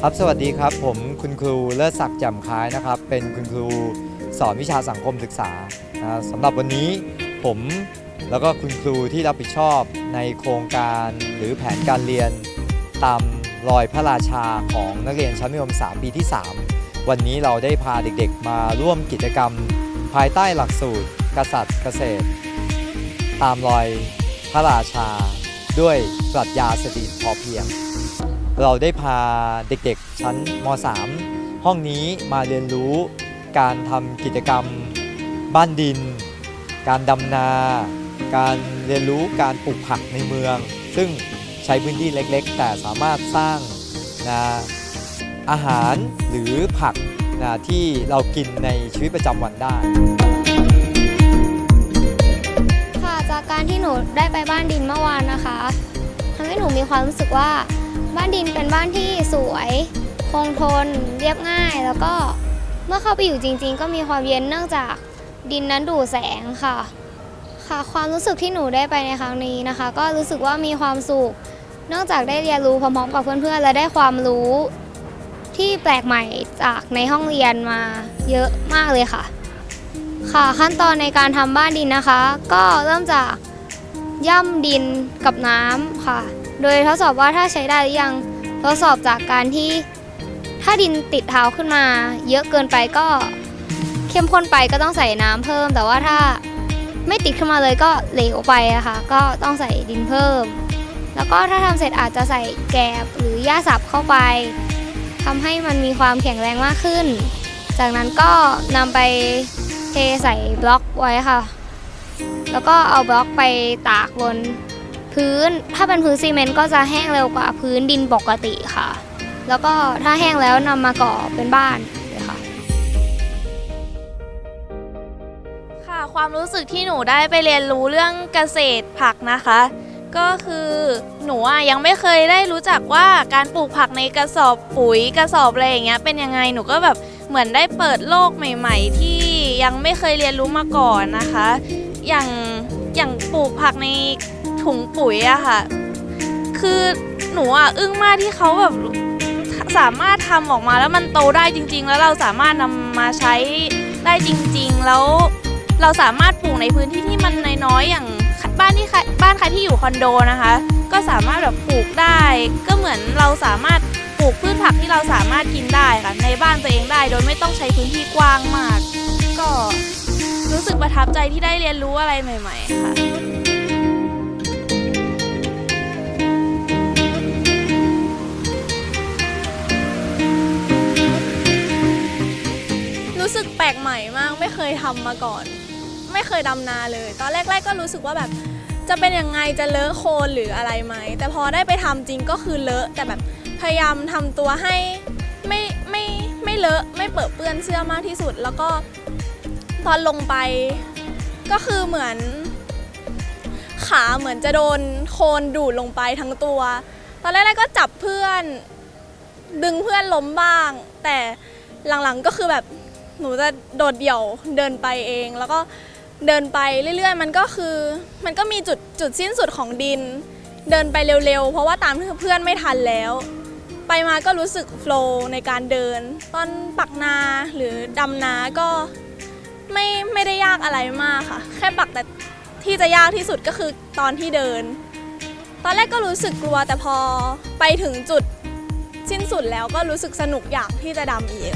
ครับสวัสดีครับผมคุณครูเลิศศักดิ์แจ่มคล้ายนะครับเป็นคุณครูสอนวิชาสังคมศึกษาสำหรับวันนี้ผมแล้วก็คุณครูที่รับผิดชอบในโครงการหรือแผนการเรียนตามรอยพระราชาของนักเรียนชั้นมัธยม3ปีที่3วันนี้เราได้พาเด็กๆมาร่วมกิจกรรมภายใต้หลักสูตรกษัตริย์เกษตรตามรอยพระราชาด้วยปรัชญาเศรษฐกิจพอเพียงเราได้พาเด็กๆชั้นม.3 ห้องนี้มาเรียนรู้การทำกิจกรรมบ้านดินการดำนาการเรียนรู้การปลูกผักในเมืองซึ่งใช้พื้นที่เล็กๆแต่สามารถสร้างอาหารหรือผักที่เรากินในชีวิตประจำวันได้ค่ะจากการที่หนูได้ไปบ้านดินเมื่อวานนะคะทำให้หนูมีความรู้สึกว่าบ้านดินเป็นบ้านที่สวยคงทนเรียบง่ายแล้วก็เมื่อเข้าไปอยู่จริงๆก็มีความเย็นเนื่องจากดินนั้นดูดแสงค่ะความรู้สึกที่หนูได้ไปในครั้งนี้นะคะก็รู้สึกว่ามีความสุขเนื่องจากได้เรียนรู้พร้อมๆกับเพื่อนๆและได้ความรู้ที่แปลกใหม่จากในห้องเรียนมาเยอะมากเลยค่ะขั้นตอนในการทำบ้านดินนะคะก็เริ่มจากย่ำดินกับน้ำค่ะโดยทดสอบว่าถ้าใช้ได้หรือยังทดสอบจากการที่ถ้าดินติดเท้าขึ้นมาเยอะเกินไปก็เข้มข้นไปก็ต้องใส่น้ำเพิ่มแต่ว่าถ้าไม่ติดขึ้นมาเลยก็เหลวไปนะคะก็ต้องใส่ดินเพิ่มแล้วก็ถ้าทำเสร็จอาจจะใส่แกบหรือหญ้าสับเข้าไปทำให้มันมีความแข็งแรงมากขึ้นจากนั้นก็นำไปเทใส่บล็อกไว้ค่ะแล้วก็เอาบล็อกไปตากบนพื้นถ้าเป็นพื้นซีเมนต์ก็จะแห้งเร็วกว่าพื้นดินปกติค่ะแล้วก็ถ้าแห้งแล้วนำมาก่อเป็นบ้านเลยค่ะความรู้สึกที่หนูได้ไปเรียนรู้เรื่องเกษตรผักนะคะก็คือหนูยังไม่เคยได้รู้จักว่าการปลูกผักในกระสอบปุ๋ยกระสอบอะไรอย่างเงี้ยเป็นยังไงหนูก็แบบเหมือนได้เปิดโลกใหม่ๆที่ยังไม่เคยเรียนรู้มาก่อนนะคะอย่างปลูกผักในถุงปุ๋ยอะค่ะคือหนูอึ้งมากที่เขาแบบสามารถทำออกมาแล้วมันโตได้จริงๆแล้วเราสามารถนำมาใช้ได้จริงๆแล้วเราสามารถปลูกในพื้นที่ที่มันน้อยๆอย่างบ้านใครที่อยู่คอนโดนะคะก็สามารถแบบปลูกได้ก็เหมือนเราสามารถปลูกพืชผักที่เราสามารถกินได้ค่ะในบ้านตัวเองได้โดยไม่ต้องใช้พื้นที่กว้างมากก็รู้สึกประทับใจที่ได้เรียนรู้อะไรใหม่ๆค่ะรู้สึกแปลกใหม่มากไม่เคยทำมาก่อนไม่เคยดำนาเลยตอนแรกๆก็รู้สึกว่าแบบจะเป็นยังไงจะเลอะโคลนหรืออะไรไหมแต่พอได้ไปทำจริงก็คือเลอะแต่แบบพยายามทำตัวให้ไม่เลอะไม่เปื้อนเปื้อนเสื้อมากที่สุดแล้วก็ตอนลงไปก็คือเหมือนขาเหมือนจะโดนโคลนดูดลงไปทั้งตัวตอนแรกๆก็จับเพื่อนดึงเพื่อนล้มบ้างแต่หลังๆก็คือแบบหนูจะโดดเดี่ยวเดินไปเองแล้วก็เดินไปเรื่อยๆมันก็มีจุดสิ้นสุดของดินเดินไปเร็วๆเพราะว่าตามเพื่อนไม่ทันแล้วไปมาก็รู้สึกโฟลว์ในการเดินตอนปักนาหรือดำนาก็ไม่ได้ยากอะไรมากค่ะแค่ปักแต่ที่จะยากที่สุดก็คือตอนที่เดินตอนแรกก็รู้สึกกลัวแต่พอไปถึงจุดสิ้นสุดแล้วก็รู้สึกสนุกอยากที่จะดำอีก